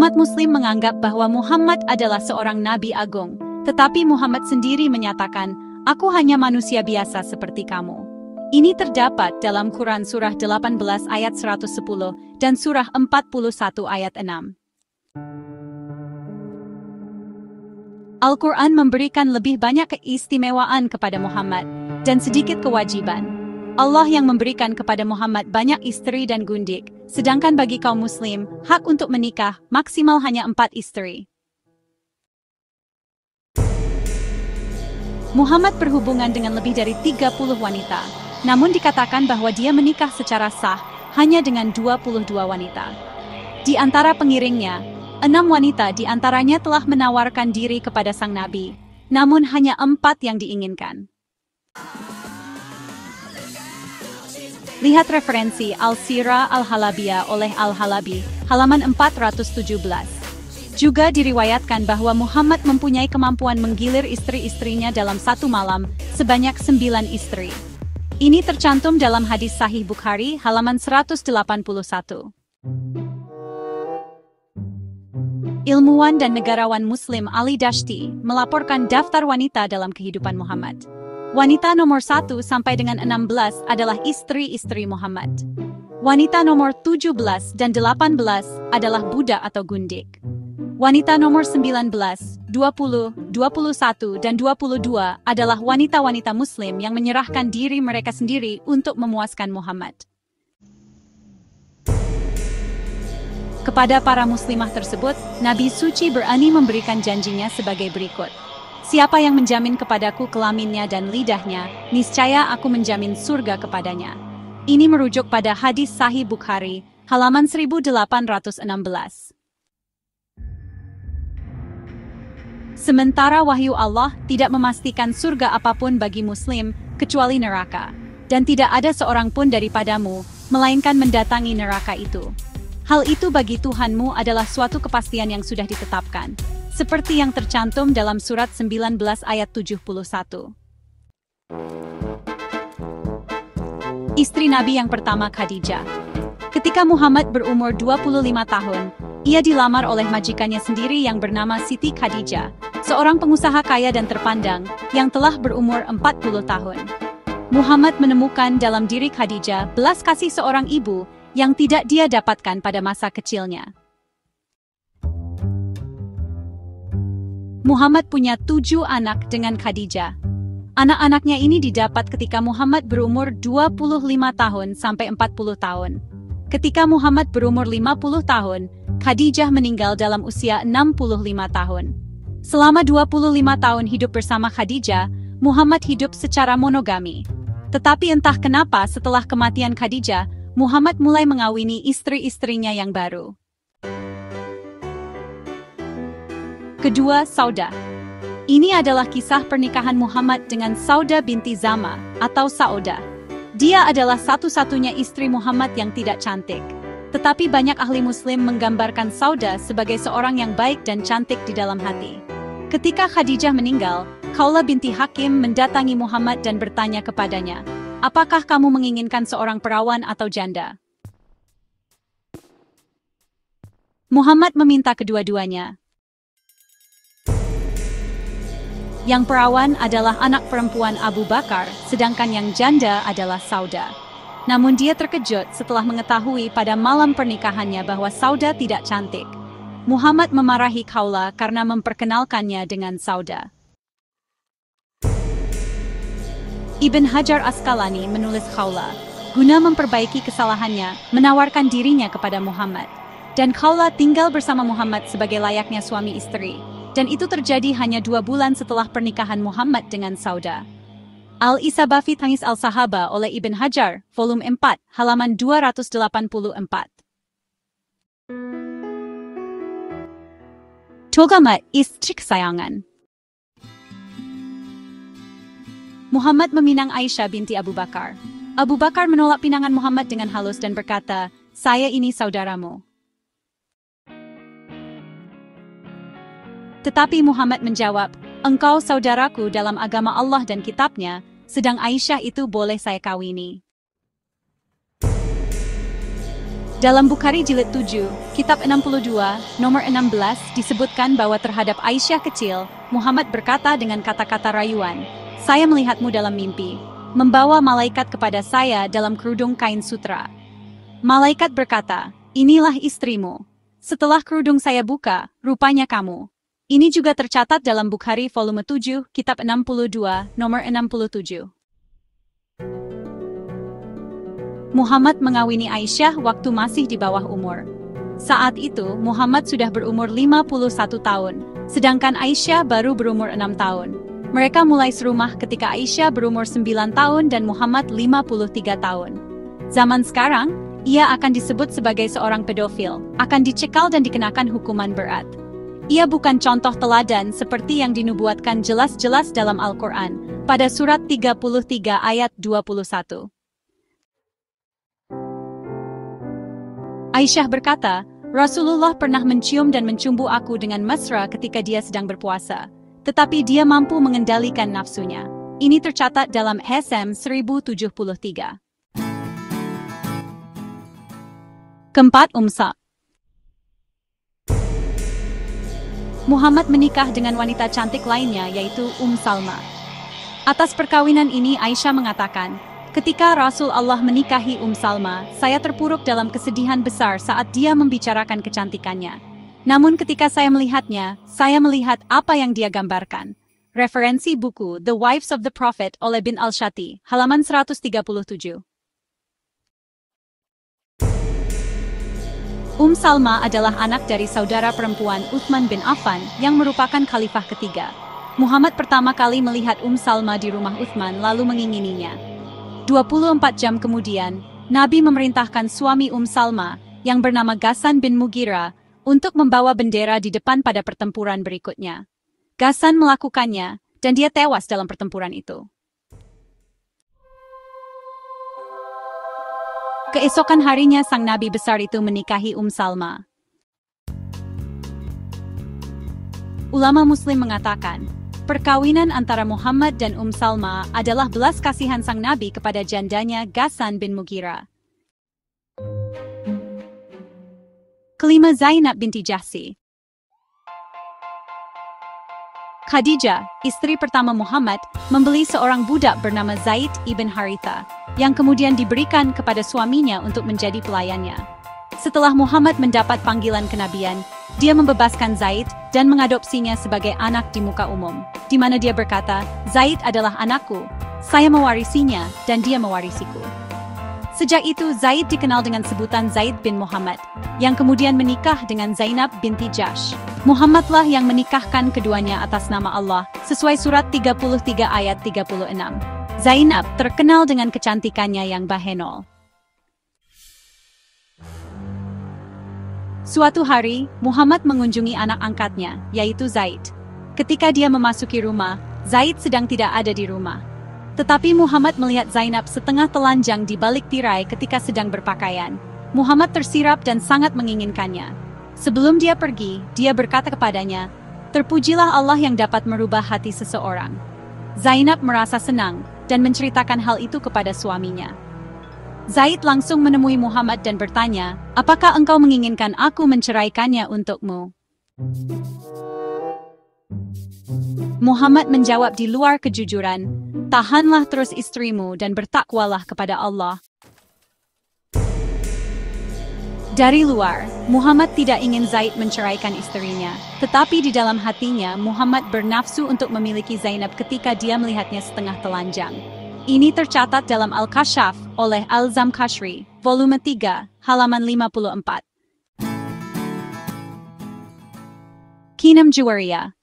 Umat Muslim menganggap bahwa Muhammad adalah seorang nabi agung, tetapi Muhammad sendiri menyatakan, "Aku hanya manusia biasa seperti kamu." Ini terdapat dalam Quran Surah 18 ayat 110 dan Surah 41 ayat 6. Al-Quran memberikan lebih banyak keistimewaan kepada Muhammad dan sedikit kewajiban. Allah yang memberikan kepada Muhammad banyak istri dan gundik, sedangkan bagi kaum muslim, hak untuk menikah maksimal hanya 4 istri. Muhammad berhubungan dengan lebih dari 30 wanita, namun dikatakan bahwa dia menikah secara sah hanya dengan 22 wanita. Di antara pengiringnya, 6 wanita di antaranya telah menawarkan diri kepada sang nabi, namun hanya 4 yang diinginkan. Lihat referensi Al-Sirah Al-Halabiyah oleh Al-Halabi, halaman 417. Juga diriwayatkan bahwa Muhammad mempunyai kemampuan menggilir istri-istrinya dalam satu malam, sebanyak 9 istri. Ini tercantum dalam hadis Sahih Bukhari, halaman 181. Ilmuwan dan negarawan Muslim Ali Dashti melaporkan daftar wanita dalam kehidupan Muhammad. Wanita nomor 1 sampai dengan 16 adalah istri-istri Muhammad. Wanita nomor 17 dan 18 adalah budak atau gundik. Wanita nomor 19, 20, 21, dan 22 adalah wanita-wanita Muslim yang menyerahkan diri mereka sendiri untuk memuaskan Muhammad. Kepada para muslimah tersebut, Nabi Suci berani memberikan janjinya sebagai berikut. Siapa yang menjamin kepadaku kelaminnya dan lidahnya, niscaya aku menjamin surga kepadanya. Ini merujuk pada hadis Sahih Bukhari, halaman 1816. Sementara wahyu Allah tidak memastikan surga apapun bagi muslim, kecuali neraka. Dan tidak ada seorang pun daripadamu, melainkan mendatangi neraka itu. Hal itu bagi Tuhanmu adalah suatu kepastian yang sudah ditetapkan. Seperti yang tercantum dalam surat 19 ayat 71. Istri Nabi yang pertama Khadijah. Ketika Muhammad berumur 25 tahun, ia dilamar oleh majikannya sendiri yang bernama Siti Khadijah, seorang pengusaha kaya dan terpandang yang telah berumur 40 tahun. Muhammad menemukan dalam diri Khadijah belas kasih seorang ibu yang tidak dia dapatkan pada masa kecilnya. Muhammad punya 7 anak dengan Khadijah. Anak-anaknya ini didapat ketika Muhammad berumur 25 tahun sampai 40 tahun. Ketika Muhammad berumur 50 tahun, Khadijah meninggal dalam usia 65 tahun. Selama 25 tahun hidup bersama Khadijah, Muhammad hidup secara monogami. Tetapi entah kenapa setelah kematian Khadijah, Muhammad mulai mengawini istri-istrinya yang baru. Kedua, Saudah. Ini adalah kisah pernikahan Muhammad dengan Saudah binti Zama atau Saudah. Dia adalah satu-satunya istri Muhammad yang tidak cantik. Tetapi banyak ahli muslim menggambarkan Saudah sebagai seorang yang baik dan cantik di dalam hati. Ketika Khadijah meninggal, Khawlah binti Hakim mendatangi Muhammad dan bertanya kepadanya, "Apakah kamu menginginkan seorang perawan atau janda?" Muhammad meminta kedua-duanya. Yang perawan adalah anak perempuan Abu Bakar, sedangkan yang janda adalah Saudah. Namun dia terkejut setelah mengetahui pada malam pernikahannya bahwa Saudah tidak cantik. Muhammad memarahi Khawlah karena memperkenalkannya dengan Saudah. Ibn Hajar Asqalani menulis Khawlah, guna memperbaiki kesalahannya, menawarkan dirinya kepada Muhammad. Dan Khawlah tinggal bersama Muhammad sebagai layaknya suami istri. Dan itu terjadi hanya 2 bulan setelah pernikahan Muhammad dengan Saudah. Al-Isabah fi Tangis Al-Sahaba oleh Ibn Hajar, volume 4, halaman 284. Togama istri kesayangan. Muhammad meminang Aisyah binti Abu Bakar. Abu Bakar menolak pinangan Muhammad dengan halus dan berkata, "Saya ini saudaramu." Tetapi Muhammad menjawab, "Engkau saudaraku dalam agama Allah dan kitabnya, sedang Aisyah itu boleh saya kawini." Dalam Bukhari jilid 7, kitab 62, nomor 16, disebutkan bahwa terhadap Aisyah kecil, Muhammad berkata dengan kata-kata rayuan, "Saya melihatmu dalam mimpi, membawa malaikat kepada saya dalam kerudung kain sutra. Malaikat berkata, 'Inilah istrimu.' Setelah kerudung saya buka, rupanya kamu." Ini juga tercatat dalam Bukhari volume 7, kitab 62, nomor 67. Muhammad mengawini Aisyah waktu masih di bawah umur. Saat itu, Muhammad sudah berumur 51 tahun, sedangkan Aisyah baru berumur 6 tahun. Mereka mulai serumah ketika Aisyah berumur 9 tahun dan Muhammad 53 tahun. Zaman sekarang, ia akan disebut sebagai seorang pedofil, akan dicekal dan dikenakan hukuman berat. Ia bukan contoh teladan seperti yang dinubuatkan jelas-jelas dalam Al-Quran, pada surat 33 ayat 21. Aisyah berkata, "Rasulullah pernah mencium dan mencumbu aku dengan mesra ketika dia sedang berpuasa, tetapi dia mampu mengendalikan nafsunya." Ini tercatat dalam HSM 1073. Keempat, Sa. Muhammad menikah dengan wanita cantik lainnya yaitu Salma. Atas perkawinan ini Aisyah mengatakan, "Ketika Rasul Allah menikahi Salma, saya terpuruk dalam kesedihan besar saat dia membicarakan kecantikannya. Namun ketika saya melihatnya, saya melihat apa yang dia gambarkan." Referensi buku The Wives of the Prophet oleh bin Al-Shati, halaman 137. Salma adalah anak dari saudara perempuan Uthman bin Affan yang merupakan khalifah ketiga. Muhammad pertama kali melihat Salma di rumah Uthman lalu mengingininya. 24 jam kemudian, Nabi memerintahkan suami Salma, yang bernama Ghassan bin Mughirah, untuk membawa bendera di depan pada pertempuran berikutnya. Ghassan melakukannya, dan dia tewas dalam pertempuran itu. Keesokan harinya sang Nabi besar itu menikahi Salma. Ulama Muslim mengatakan, perkawinan antara Muhammad dan Salma adalah belas kasihan sang Nabi kepada jandanya Ghassan bin Mughirah. Kelima, Zainab binti Jahsy. Khadijah, istri pertama Muhammad, membeli seorang budak bernama Zaid ibn Haritha, yang kemudian diberikan kepada suaminya untuk menjadi pelayannya. Setelah Muhammad mendapat panggilan kenabian, dia membebaskan Zaid dan mengadopsinya sebagai anak di muka umum, di mana dia berkata, "Zaid adalah anakku, saya mewarisinya dan dia mewarisiku." Sejak itu Zaid dikenal dengan sebutan Zaid bin Muhammad, yang kemudian menikah dengan Zainab binti Jahsh. Muhammadlah yang menikahkan keduanya atas nama Allah, sesuai surat 33 ayat 36. Zainab terkenal dengan kecantikannya yang bahenol. Suatu hari, Muhammad mengunjungi anak angkatnya, yaitu Zaid. Ketika dia memasuki rumah, Zaid sedang tidak ada di rumah. Tetapi Muhammad melihat Zainab setengah telanjang di balik tirai ketika sedang berpakaian. Muhammad tersirap dan sangat menginginkannya. Sebelum dia pergi, dia berkata kepadanya, "Terpujilah Allah yang dapat merubah hati seseorang." Zainab merasa senang dan menceritakan hal itu kepada suaminya. Zaid langsung menemui Muhammad dan bertanya, "Apakah engkau menginginkan aku menceraikannya untukmu?" Muhammad menjawab di luar kejujuran, "Tahanlah terus istrimu dan bertakwalah kepada Allah." Dari luar, Muhammad tidak ingin Zaid menceraikan istrinya, tetapi di dalam hatinya Muhammad bernafsu untuk memiliki Zainab ketika dia melihatnya setengah telanjang. Ini tercatat dalam Al-Kashaf oleh Al-Zamkhashri, volume 3, halaman 54. Kinem Juwariyah.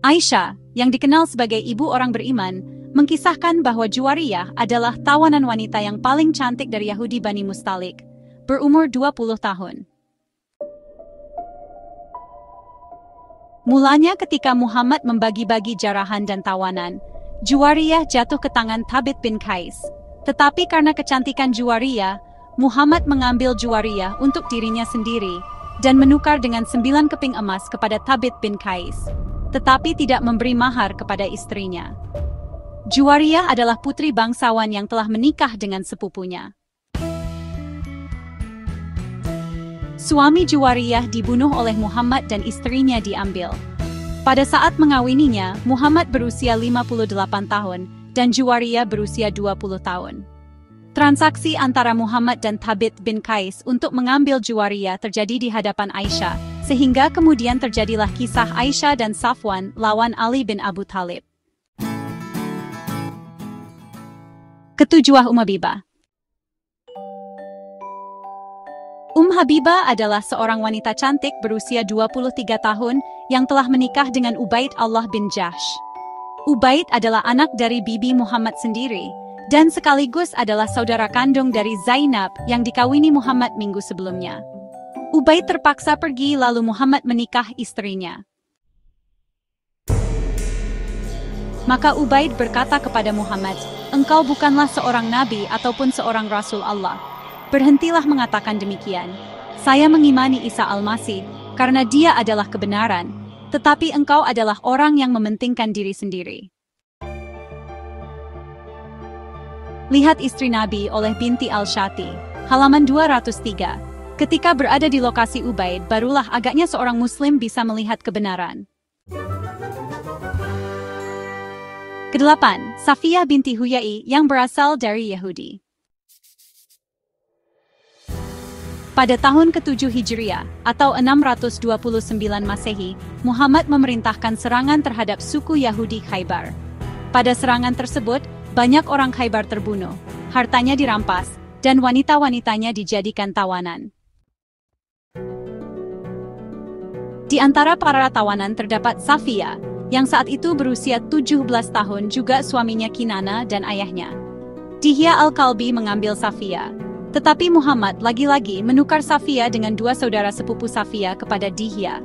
Aisyah, yang dikenal sebagai ibu orang beriman, mengkisahkan bahwa Juwariyah adalah tawanan wanita yang paling cantik dari Yahudi Bani Mustalik, berumur 20 tahun. Mulanya ketika Muhammad membagi-bagi jarahan dan tawanan, Juwariyah jatuh ke tangan Thabit bin Qais. Tetapi karena kecantikan Juwariyah, Muhammad mengambil Juwariyah untuk dirinya sendiri dan menukar dengan 9 keping emas kepada Thabit bin Qais, tetapi tidak memberi mahar kepada istrinya. Juwariyah adalah putri bangsawan yang telah menikah dengan sepupunya. Suami Juwariyah dibunuh oleh Muhammad dan istrinya diambil. Pada saat mengawininya, Muhammad berusia 58 tahun dan Juwariyah berusia 20 tahun. Transaksi antara Muhammad dan Thabit bin Qais untuk mengambil Juwariyah terjadi di hadapan Aisyah, sehingga kemudian terjadilah kisah Aisyah dan Safwan lawan Ali bin Abu Thalib. Ketujuh, Habibah. Habibah adalah seorang wanita cantik berusia 23 tahun yang telah menikah dengan Ubaid Allah bin Jahsh. Ubaid adalah anak dari Bibi Muhammad sendiri, dan sekaligus adalah saudara kandung dari Zainab yang dikawini Muhammad minggu sebelumnya. Ubaid terpaksa pergi lalu Muhammad menikah istrinya. Maka Ubaid berkata kepada Muhammad, "Engkau bukanlah seorang nabi ataupun seorang rasul Allah. Berhentilah mengatakan demikian. Saya mengimani Isa Al-Masih karena dia adalah kebenaran, tetapi engkau adalah orang yang mementingkan diri sendiri." Lihat Istri Nabi oleh Binti Al-Shati, halaman 203. Ketika berada di lokasi Ubaid, barulah agaknya seorang muslim bisa melihat kebenaran. Kedelapan, Safiyah binti Huyai yang berasal dari Yahudi. Pada tahun ke-7 Hijriah, atau 629 Masehi, Muhammad memerintahkan serangan terhadap suku Yahudi Khaybar. Pada serangan tersebut, banyak orang Khaybar terbunuh, hartanya dirampas, dan wanita-wanitanya dijadikan tawanan. Di antara para tawanan terdapat Safiyah, yang saat itu berusia 17 tahun, juga suaminya Kinana dan ayahnya. Dihya Al-Kalbi mengambil Safiyah, tetapi Muhammad lagi-lagi menukar Safiyah dengan dua saudara sepupu Safiyah kepada Dihya.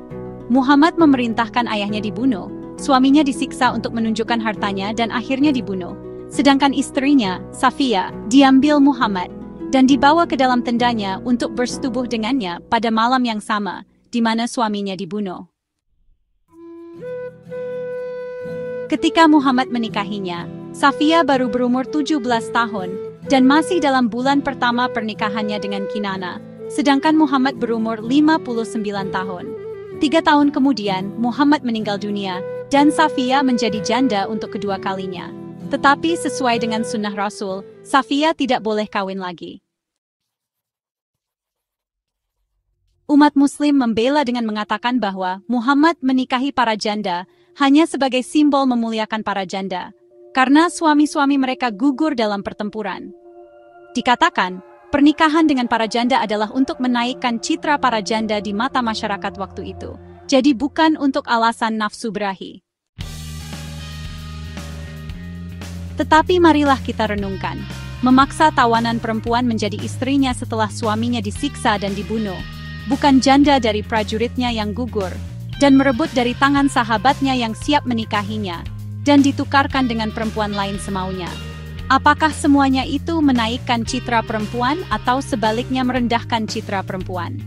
Muhammad memerintahkan ayahnya dibunuh, suaminya disiksa untuk menunjukkan hartanya dan akhirnya dibunuh. Sedangkan istrinya, Safiyah, diambil Muhammad dan dibawa ke dalam tendanya untuk bersetubuh dengannya pada malam yang sama, di mana suaminya dibunuh. Ketika Muhammad menikahinya, Safiyah baru berumur 17 tahun dan masih dalam bulan pertama pernikahannya dengan Kinana, sedangkan Muhammad berumur 59 tahun. 3 tahun kemudian, Muhammad meninggal dunia dan Safiyah menjadi janda untuk kedua kalinya. Tetapi sesuai dengan sunnah Rasul, Safiyah tidak boleh kawin lagi. Umat Muslim membela dengan mengatakan bahwa Muhammad menikahi para janda hanya sebagai simbol memuliakan para janda, karena suami-suami mereka gugur dalam pertempuran. Dikatakan, pernikahan dengan para janda adalah untuk menaikkan citra para janda di mata masyarakat waktu itu, jadi bukan untuk alasan nafsu birahi. Tetapi marilah kita renungkan, memaksa tawanan perempuan menjadi istrinya setelah suaminya disiksa dan dibunuh, bukan janda dari prajuritnya yang gugur, dan merebut dari tangan sahabatnya yang siap menikahinya, dan ditukarkan dengan perempuan lain semaunya. Apakah semuanya itu menaikkan citra perempuan atau sebaliknya merendahkan citra perempuan?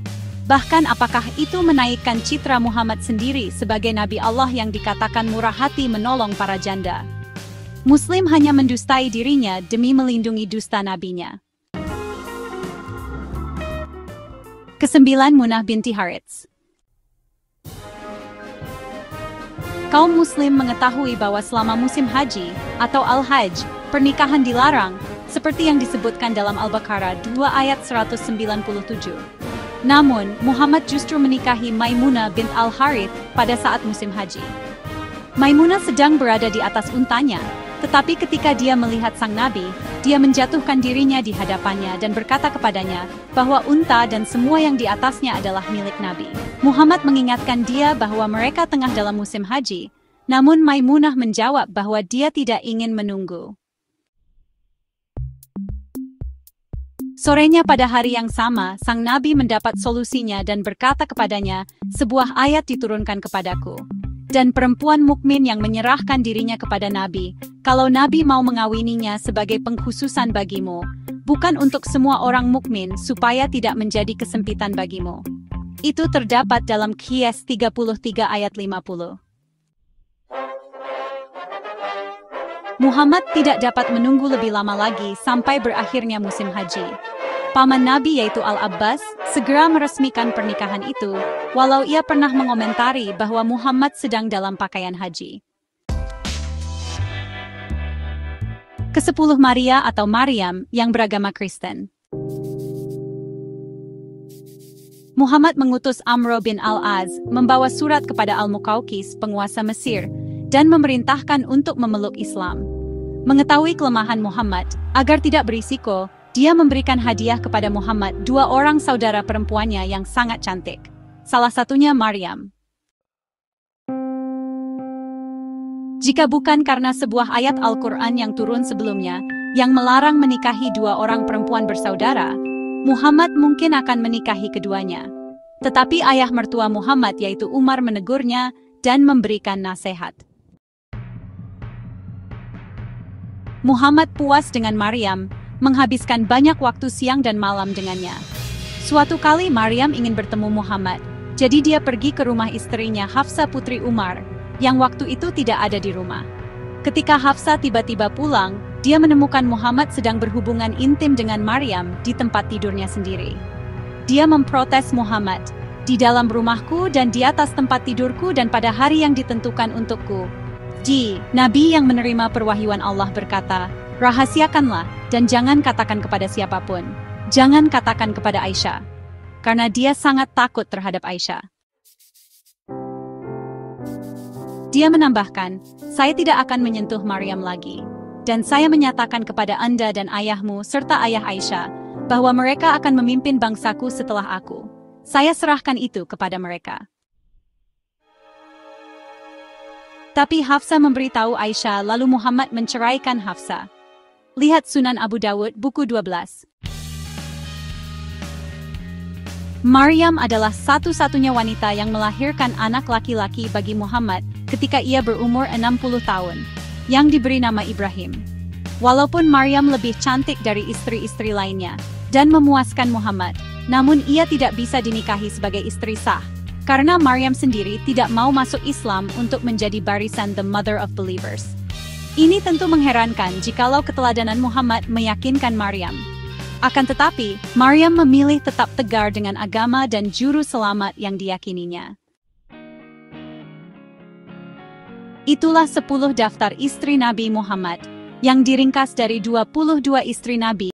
Bahkan apakah itu menaikkan citra Muhammad sendiri sebagai Nabi Allah yang dikatakan murah hati menolong para janda? Muslim hanya mendustai dirinya demi melindungi dusta nabinya. Kesembilan, Munah binti Harits. Kaum Muslim mengetahui bahwa selama musim haji atau Al-Hajj, pernikahan dilarang, seperti yang disebutkan dalam Al-Baqarah 2 ayat 197. Namun, Muhammad justru menikahi Maimunah bint Al-Harith pada saat musim haji. Maimunah sedang berada di atas untanya, tetapi ketika dia melihat sang Nabi, dia menjatuhkan dirinya di hadapannya dan berkata kepadanya bahwa unta dan semua yang di atasnya adalah milik Nabi. Muhammad mengingatkan dia bahwa mereka tengah dalam musim haji, namun Maimunah menjawab bahwa dia tidak ingin menunggu. Sorenya pada hari yang sama, sang Nabi mendapat solusinya dan berkata kepadanya, sebuah ayat diturunkan kepadaku. Dan perempuan mukmin yang menyerahkan dirinya kepada Nabi, kalau Nabi mau mengawininya sebagai pengkhususan bagimu, bukan untuk semua orang mukmin supaya tidak menjadi kesempitan bagimu. Itu terdapat dalam Qiyas 33 ayat 50. Muhammad tidak dapat menunggu lebih lama lagi sampai berakhirnya musim haji. Paman Nabi yaitu Al-Abbas, segera meresmikan pernikahan itu, walau ia pernah mengomentari bahwa Muhammad sedang dalam pakaian haji. Ke-10 Maria atau Maryam yang beragama Kristen. Muhammad mengutus Amr bin Al-Az membawa surat kepada Al-Muqawqis, penguasa Mesir, dan memerintahkan untuk memeluk Islam. Mengetahui kelemahan Muhammad, agar tidak berisiko, dia memberikan hadiah kepada Muhammad 2 orang saudara perempuannya yang sangat cantik. Salah satunya Maryam. Jika bukan karena sebuah ayat Al-Quran yang turun sebelumnya, yang melarang menikahi 2 orang perempuan bersaudara, Muhammad mungkin akan menikahi keduanya. Tetapi ayah mertua Muhammad yaitu Umar menegurnya dan memberikan nasihat. Muhammad puas dengan Maryam, menghabiskan banyak waktu siang dan malam dengannya. Suatu kali Maryam ingin bertemu Muhammad, jadi dia pergi ke rumah istrinya Hafsah putri Umar, yang waktu itu tidak ada di rumah. Ketika Hafsah tiba-tiba pulang, dia menemukan Muhammad sedang berhubungan intim dengan Maryam di tempat tidurnya sendiri. Dia memprotes Muhammad, "Di dalam rumahku dan di atas tempat tidurku dan pada hari yang ditentukan untukku." Nabi yang menerima perwahyuan Allah berkata, "Rahasiakanlah dan jangan katakan kepada siapapun. Jangan katakan kepada Aisyah." Karena dia sangat takut terhadap Aisyah. Dia menambahkan, "Saya tidak akan menyentuh Maryam lagi. Dan saya menyatakan kepada Anda dan ayahmu serta ayah Aisyah, bahwa mereka akan memimpin bangsaku setelah aku. Saya serahkan itu kepada mereka." Tapi Hafsah memberitahu Aisyah lalu Muhammad menceraikan Hafsah. Lihat Sunan Abu Dawud buku 12. Maryam adalah satu-satunya wanita yang melahirkan anak laki-laki bagi Muhammad ketika ia berumur 60 tahun, yang diberi nama Ibrahim. Walaupun Maryam lebih cantik dari istri-istri lainnya dan memuaskan Muhammad, namun ia tidak bisa dinikahi sebagai istri sah, karena Maryam sendiri tidak mau masuk Islam untuk menjadi barisan the mother of believers. Ini tentu mengherankan jikalau keteladanan Muhammad meyakinkan Maryam. Akan tetapi, Maryam memilih tetap tegar dengan agama dan juru selamat yang diyakininya. Itulah 10 daftar istri Nabi Muhammad, yang diringkas dari 22 istri Nabi